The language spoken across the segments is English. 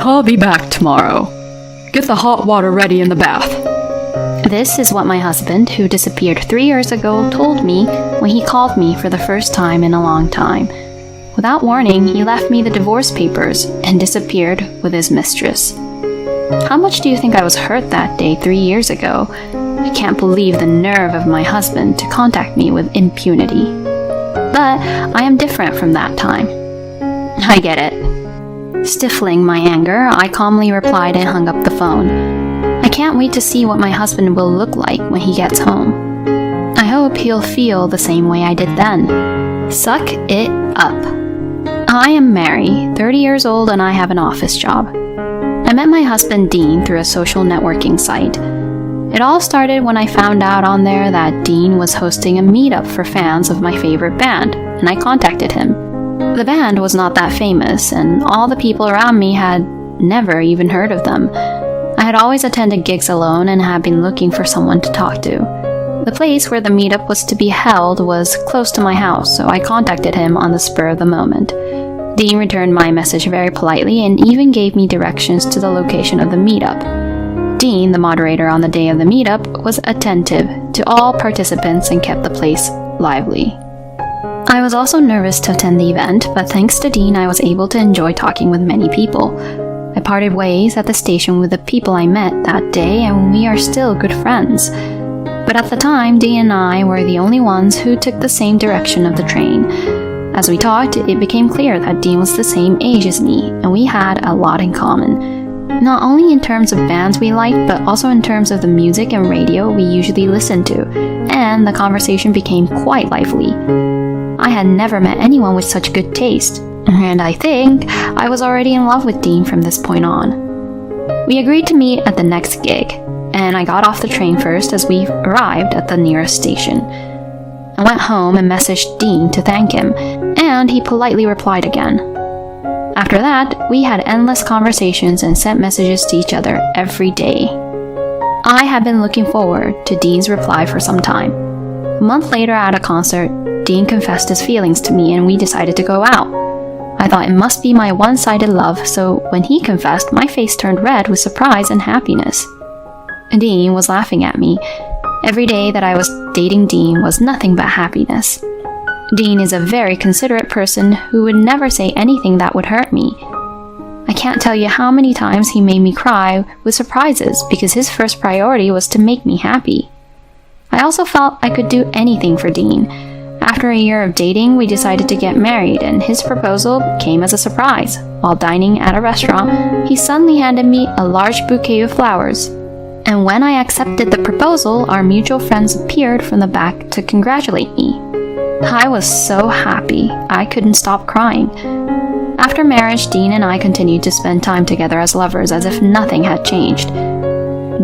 I'll be back tomorrow. Get the hot water ready in the bath. This is what my husband, who disappeared 3 years ago, told me when he called me for the first time in a long time. Without warning, he left me the divorce papers and disappeared with his mistress. How much do you think I was hurt that day 3 years ago? I can't believe the nerve of my husband to contact me with impunity. But I am different from that time. I get it. Stifling my anger, I calmly replied and hung up the phone. I can't wait to see what my husband will look like when he gets home. I hope he'll feel the same way I did then. Suck it up. I am Mary, 30 years old, and I have an office job. I met my husband Dean through a social networking site. It all started when I found out on there that Dean was hosting a meetup for fans of my favorite band, and I contacted him. The band was not that famous, and all the people around me had never even heard of them. I had always attended gigs alone and had been looking for someone to talk to. The place where the meetup was to be held was close to my house, so I contacted him on the spur of the moment. Dean returned my message very politely and even gave me directions to the location of the meetup. Dean, the moderator on the day of the meetup, was attentive to all participants and kept the place lively. I was also nervous to attend the event, but thanks to Dean, I was able to enjoy talking with many people. I parted ways at the station with the people I met that day, and we are still good friends. But at the time, Dean and I were the only ones who took the same direction of the train. As we talked, it became clear that Dean was the same age as me, and we had a lot in common. Not only in terms of bands we liked, but also in terms of the music and radio we usually listened to, and the conversation became quite lively. I had never met anyone with such good taste, and I think I was already in love with Dean from this point on. We agreed to meet at the next gig, and I got off the train first as we arrived at the nearest station. I went home and messaged Dean to thank him, and he politely replied again. After that, we had endless conversations and sent messages to each other every day. I had been looking forward to Dean's reply for some time. A month later at a concert, Dean confessed his feelings to me and we decided to go out. I thought it must be my one-sided love, so when he confessed, my face turned red with surprise and happiness. Dean was laughing at me. Every day that I was dating Dean was nothing but happiness. Dean is a very considerate person who would never say anything that would hurt me. I can't tell you how many times he made me cry with surprises because his first priority was to make me happy. I also felt I could do anything for Dean. After a year of dating, we decided to get married, and his proposal came as a surprise. While dining at a restaurant, he suddenly handed me a large bouquet of flowers. And when I accepted the proposal, our mutual friends appeared from the back to congratulate me. I was so happy, I couldn't stop crying. After marriage, Dean and I continued to spend time together as lovers as if nothing had changed.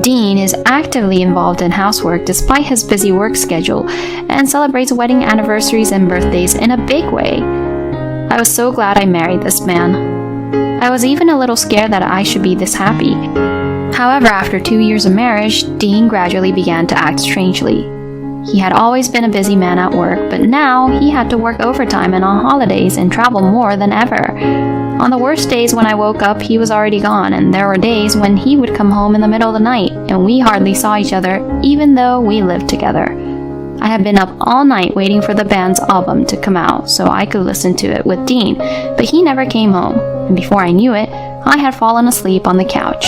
Dean is actively involved in housework despite his busy work schedule and celebrates wedding anniversaries and birthdays in a big way. I was so glad I married this man. I was even a little scared that I should be this happy. However, after 2 years of marriage, Dean gradually began to act strangely. He had always been a busy man at work, but now he had to work overtime and on holidays and travel more than ever. On the worst days when I woke up, he was already gone, and there were days when he would come home in the middle of the night, and we hardly saw each other, even though we lived together. I had been up all night waiting for the band's album to come out so I could listen to it with Dean, but he never came home, and before I knew it, I had fallen asleep on the couch.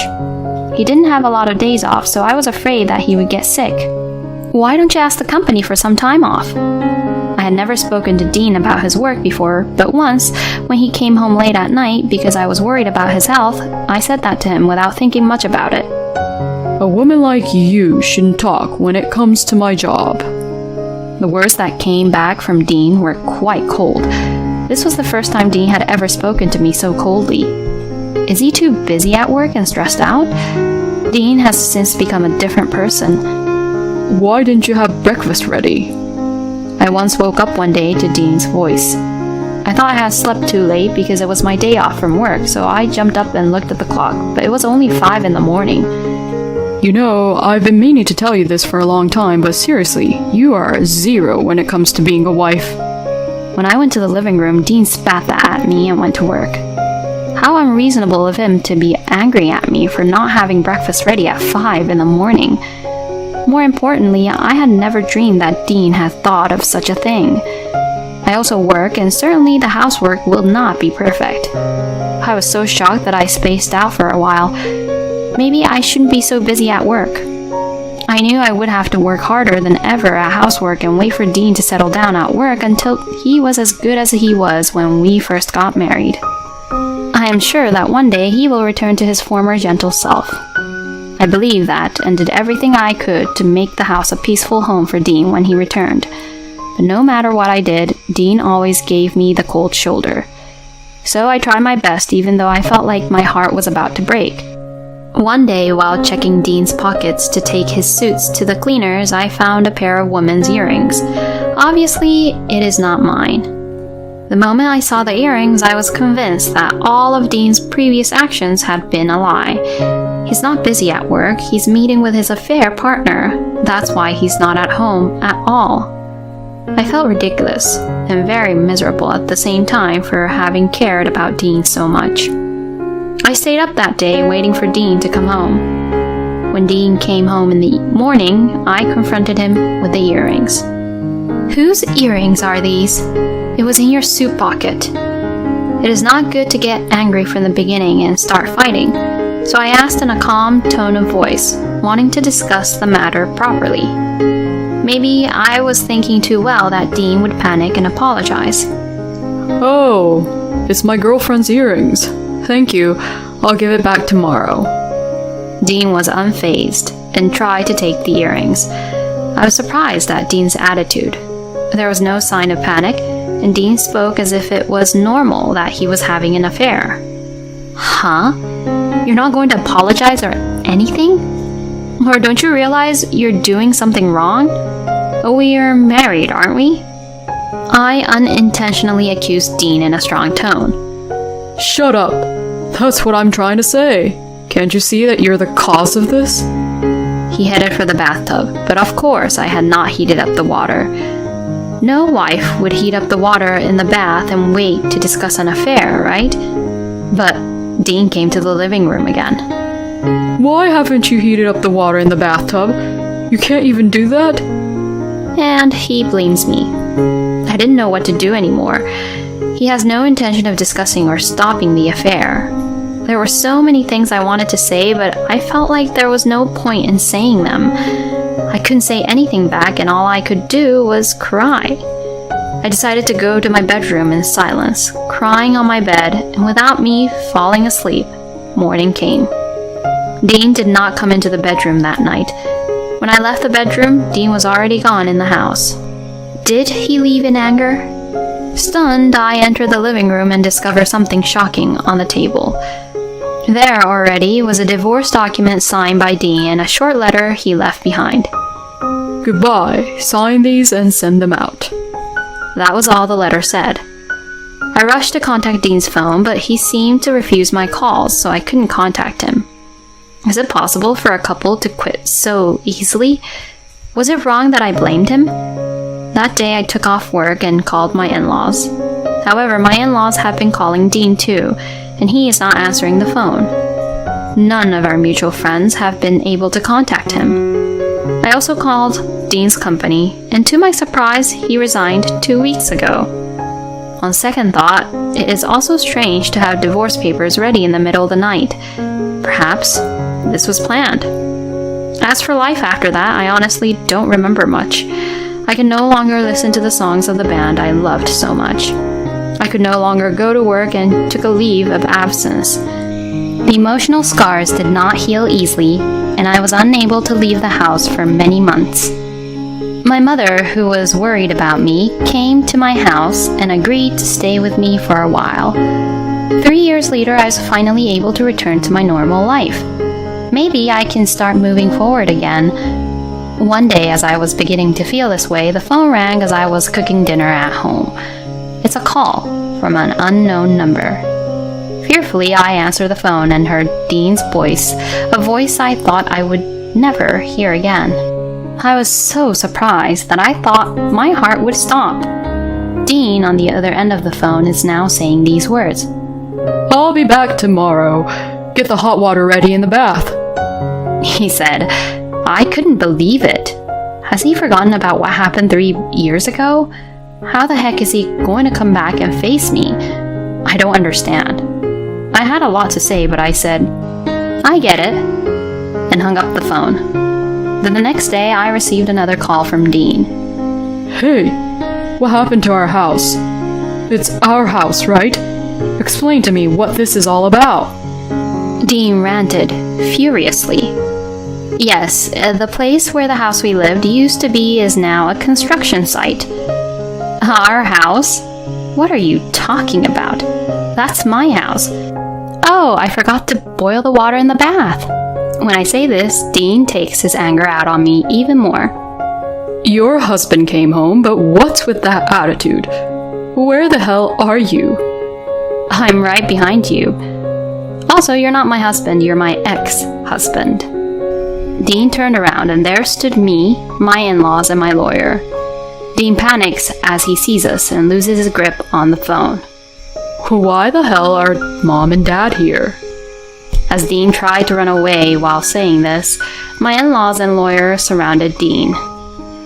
He didn't have a lot of days off, so I was afraid that he would get sick. Why don't you ask the company for some time off? I had never spoken to Dean about his work before, but once, when he came home late at night because I was worried about his health, I said that to him without thinking much about it. A woman like you shouldn't talk when it comes to my job. The words that came back from Dean were quite cold. This was the first time Dean had ever spoken to me so coldly. Is he too busy at work and stressed out? Dean has since become a different person. Why didn't you have breakfast ready? I once woke up one day to Dean's voice. I thought I had slept too late because it was my day off from work, so I jumped up and looked at the clock, but it was only 5 in the morning. You know, I've been meaning to tell you this for a long time, but seriously, you are a zero when it comes to being a wife. When I went to the living room, Dean spat that at me and went to work. How unreasonable of him to be angry at me for not having breakfast ready at 5 in the morning. More importantly, I had never dreamed that Dean had thought of such a thing. I also work, and certainly the housework will not be perfect. I was so shocked that I spaced out for a while. Maybe I shouldn't be so busy at work. I knew I would have to work harder than ever at housework and wait for Dean to settle down at work until he was as good as he was when we first got married. I am sure that one day he will return to his former gentle self. I believe that and did everything I could to make the house a peaceful home for Dean when he returned. But no matter what I did, Dean always gave me the cold shoulder. So I tried my best even though I felt like my heart was about to break. One day, while checking Dean's pockets to take his suits to the cleaners, I found a pair of women's earrings. Obviously, it is not mine. The moment I saw the earrings, I was convinced that all of Dean's previous actions had been a lie. He's not busy at work, he's meeting with his affair partner. That's why he's not at home at all. I felt ridiculous and very miserable at the same time for having cared about Dean so much. I stayed up that day waiting for Dean to come home. When Dean came home in the morning, I confronted him with the earrings. Whose earrings are these? It was in your suit pocket. It is not good to get angry from the beginning and start fighting, so I asked in a calm tone of voice, wanting to discuss the matter properly. Maybe I was thinking too well that Dean would panic and apologize. Oh, it's my girlfriend's earrings. Thank you. I'll give it back tomorrow. Dean was unfazed and tried to take the earrings. I was surprised at Dean's attitude. There was no sign of panic, and Dean spoke as if it was normal that he was having an affair. Huh? You're not going to apologize or anything? Or don't you realize you're doing something wrong? We're married, aren't we? I unintentionally accused Dean in a strong tone. Shut up. That's what I'm trying to say. Can't you see that you're the cause of this? He headed for the bathtub, but of course I had not heated up the water. No wife would heat up the water in the bath and wait to discuss an affair, right? But Dean came to the living room again. Why haven't you heated up the water in the bathtub? You can't even do that? And he blames me. I didn't know what to do anymore. He has no intention of discussing or stopping the affair. There were so many things I wanted to say, but I felt like there was no point in saying them. I couldn't say anything back, and all I could do was cry. I decided to go to my bedroom in silence, crying on my bed, and without me falling asleep, morning came. Dean did not come into the bedroom that night. When I left the bedroom, Dean was already gone in the house. Did he leave in anger? Stunned, I entered the living room and discovered something shocking on the table. There already was a divorce document signed by Dean and a short letter he left behind. Goodbye. Sign these and send them out. That was all the letter said. I rushed to contact Dean's phone, but he seemed to refuse my calls, so I couldn't contact him. Is it possible for a couple to quit so easily? Was it wrong that I blamed him? That day I took off work and called my in-laws. However, my in-laws have been calling Dean too, and he is not answering the phone. None of our mutual friends have been able to contact him. I also called Dean's company, and to my surprise, he resigned 2 weeks ago. On second thought, it is also strange to have divorce papers ready in the middle of the night. Perhaps this was planned. As for life after that, I honestly don't remember much. I could no longer listen to the songs of the band I loved so much. I could no longer go to work and took a leave of absence. The emotional scars did not heal easily, and I was unable to leave the house for many months. My mother, who was worried about me, came to my house and agreed to stay with me for a while. 3 years later, I was finally able to return to my normal life. Maybe I can start moving forward again. One day, as I was beginning to feel this way, the phone rang as I was cooking dinner at home. It's a call from an unknown number. Fearfully, I answered the phone and heard Dean's voice, a voice I thought I would never hear again. I was so surprised that I thought my heart would stop. Dean, on the other end of the phone, is now saying these words. I'll be back tomorrow. Get the hot water ready in the bath. He said. I couldn't believe it. Has he forgotten about what happened 3 years ago? How the heck is he going to come back and face me? I don't understand. I had a lot to say, but I said, I get it, and hung up the phone. Then the next day, I received another call from Dean. Hey, what happened to our house? It's our house, right? Explain to me what this is all about. Dean ranted furiously. Yes, the place where the house we lived used to be is now a construction site. Our house? What are you talking about? That's my house. Oh, I forgot to boil the water in the bath. When I say this, Dean takes his anger out on me even more. Your husband came home, but what's with that attitude? Where the hell are you? I'm right behind you. Also, you're not my husband, you're my ex-husband. Dean turned around and there stood me, my in-laws, and my lawyer. Dean panics as he sees us and loses his grip on the phone. Why the hell are Mom and Dad here? As Dean tried to run away while saying this, my in-laws and lawyer surrounded Dean.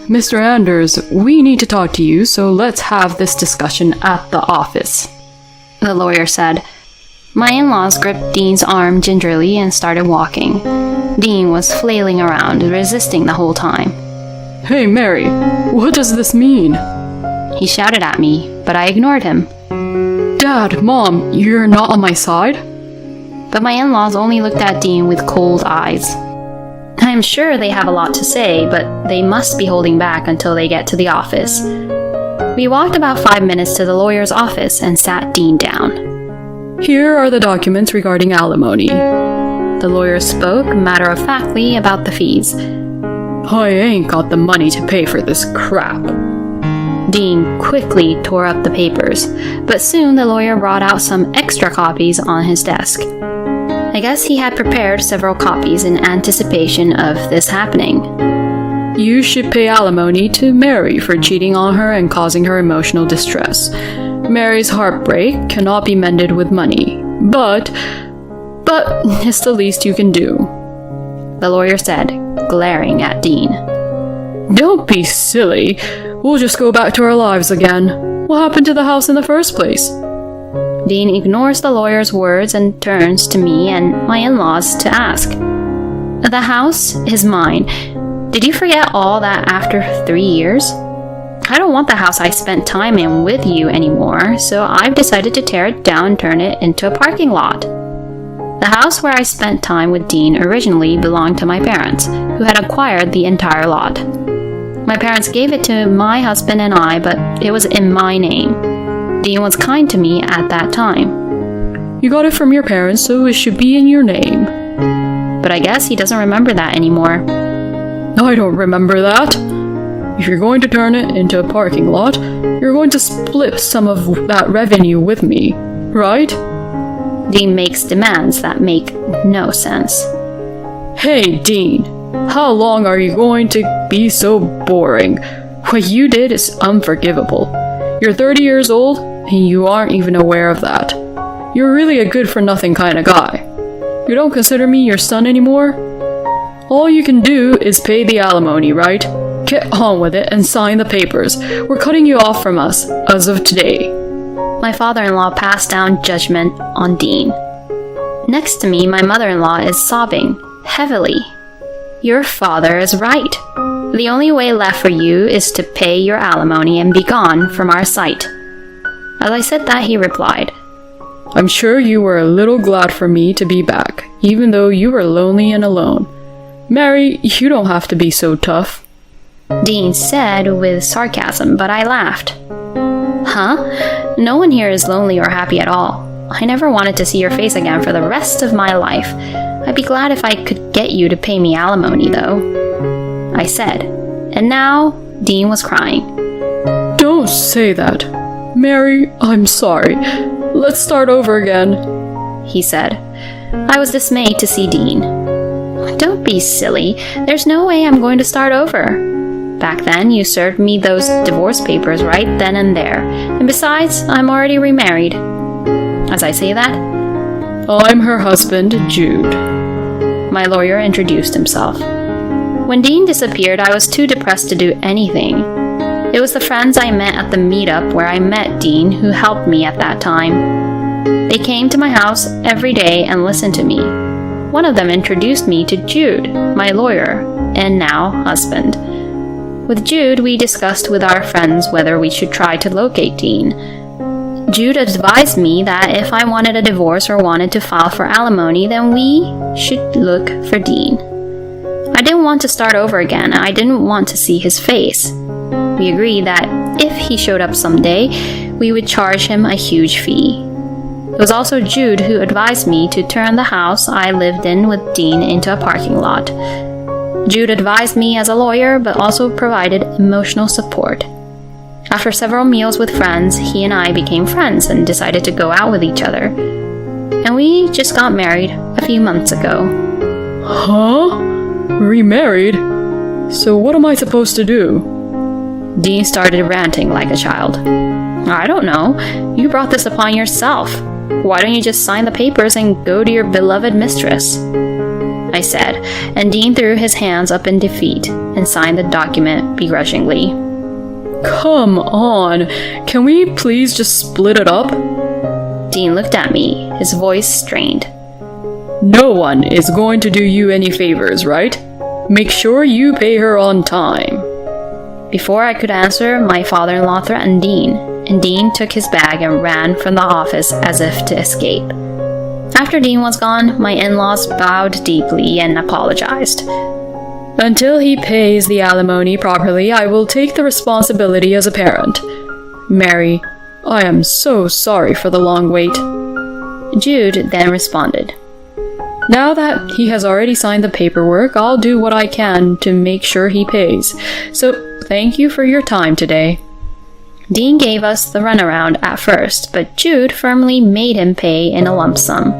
Mr. Anders, we need to talk to you, so let's have this discussion at the office. The lawyer said. My in-laws gripped Dean's arm gingerly and started walking. Dean was flailing around, resisting the whole time. Hey, Mary, what does this mean? He shouted at me, but I ignored him. Dad, Mom, you're not on my side? But my in-laws only looked at Dean with cold eyes. I'm sure they have a lot to say, but they must be holding back until they get to the office. We walked about 5 minutes to the lawyer's office and sat Dean down. Here are the documents regarding alimony. The lawyer spoke matter-of-factly about the fees. I ain't got the money to pay for this crap. Dean quickly tore up the papers, but soon the lawyer brought out some extra copies on his desk. I guess he had prepared several copies in anticipation of this happening. You should pay alimony to Mary for cheating on her and causing her emotional distress. Mary's heartbreak cannot be mended with money, but it's the least you can do. The lawyer said, glaring at Dean. Don't be silly. We'll just go back to our lives again. What happened to the house in the first place? Dean ignores the lawyer's words and turns to me and my in-laws to ask. The house is mine. Did you forget all that after 3 years? I don't want the house I spent time in with you anymore, so I've decided to tear it down and turn it into a parking lot. The house where I spent time with Dean originally belonged to my parents, who had acquired the entire lot. My parents gave it to my husband and I, but it was in my name. Dean was kind to me at that time. You got it from your parents, so it should be in your name. But I guess he doesn't remember that anymore. I don't remember that. If you're going to turn it into a parking lot, you're going to split some of that revenue with me, right? Dean makes demands that make no sense. Hey, Dean, how long are you going to be so boring? What you did is unforgivable. You're 30 years old, and you aren't even aware of that. You're really a good-for-nothing kind of guy. You don't consider me your son anymore? All you can do is pay the alimony, right? Get on with it and sign the papers. We're cutting you off from us as of today. My father-in-law passed down judgment on Dean. Next to me, my mother-in-law is sobbing heavily. Your father is right. The only way left for you is to pay your alimony and be gone from our sight. As I said that, he replied, I'm sure you were a little glad for me to be back, even though you were lonely and alone. Mary, you don't have to be so tough. Dean said with sarcasm, but I laughed. Huh? No one here is lonely or happy at all. I never wanted to see your face again for the rest of my life. I'd be glad if I could get you to pay me alimony, though, I said. And now, Dean was crying. Don't say that. Mary, I'm sorry. Let's start over again, he said. I was dismayed to see Dean. Don't be silly. There's no way I'm going to start over. Back then, you served me those divorce papers right then and there. And besides, I'm already remarried. As I say that, I'm her husband, Jude. my lawyer introduced himself. When Dean disappeared, I was too depressed to do anything. It was the friends I met at the meetup where I met Dean who helped me at that time. They came to my house every day and listened to me. One of them introduced me to Jude, my lawyer, and now husband. With Jude, we discussed with our friends whether we should try to locate Dean. Jude advised me that if I wanted a divorce or wanted to file for alimony, then we should look for Dean. I didn't want to start over again. I didn't want to see his face. We agreed that if he showed up someday, we would charge him a huge fee. It was also Jude who advised me to turn the house I lived in with Dean into a parking lot. Jude advised me as a lawyer, but also provided emotional support. After several meals with friends, he and I became friends and decided to go out with each other. And we just got married a few months ago. Huh? Remarried? So what am I supposed to do? Dean started ranting like a child. I don't know. You brought this upon yourself. Why don't you just sign the papers and go to your beloved mistress? I said, and Dean threw his hands up in defeat and signed the document begrudgingly. Come on, can we please just split it up? Dean looked at me, his voice strained. No one is going to do you any favors, right? Make sure you pay her on time. Before I could answer, my father-in-law threatened Dean, and Dean took his bag and ran from the office as if to escape. After Dean was gone, my in-laws bowed deeply and apologized. Until he pays the alimony properly, I will take the responsibility as a parent. Mary, I am so sorry for the long wait. Jude then responded. Now that he has already signed the paperwork, I'll do what I can to make sure he pays. So, thank you for your time today. Dean gave us the runaround at first, but Jude firmly made him pay in a lump sum.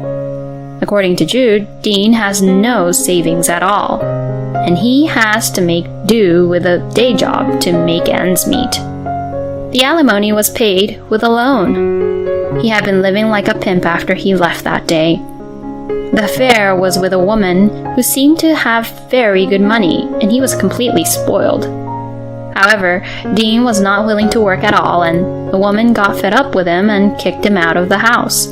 According to Jude, Dean has no savings at all, and he has to make do with a day job to make ends meet. The alimony was paid with a loan. He had been living like a pimp after he left that day. The affair was with a woman who seemed to have very good money, and he was completely spoiled. However, Dean was not willing to work at all, and the woman got fed up with him and kicked him out of the house.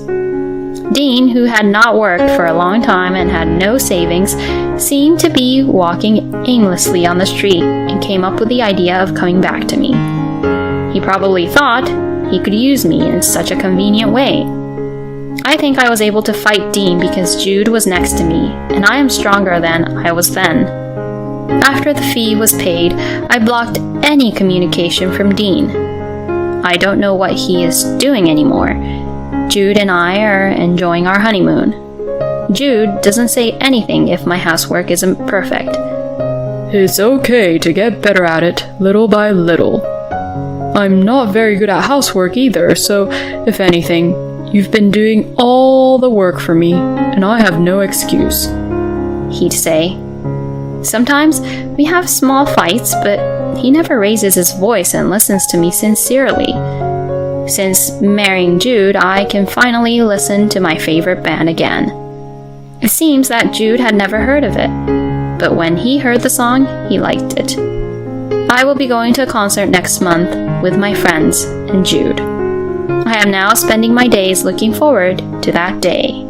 Dean, who had not worked for a long time and had no savings, seemed to be walking aimlessly on the street and came up with the idea of coming back to me. He probably thought he could use me in such a convenient way. I think I was able to fight Dean because Jude was next to me, and I am stronger than I was then. After the fee was paid, I blocked any communication from Dean. I don't know what he is doing anymore. Jude and I are enjoying our honeymoon. Jude doesn't say anything if my housework isn't perfect. It's okay to get better at it, little by little. I'm not very good at housework either, so if anything, you've been doing all the work for me, and I have no excuse, he'd say. Sometimes we have small fights, but he never raises his voice and listens to me sincerely. Since marrying Jude, I can finally listen to my favorite band again. It seems that Jude had never heard of it, but when he heard the song, he liked it. I will be going to a concert next month with my friends and Jude. I am now spending my days looking forward to that day.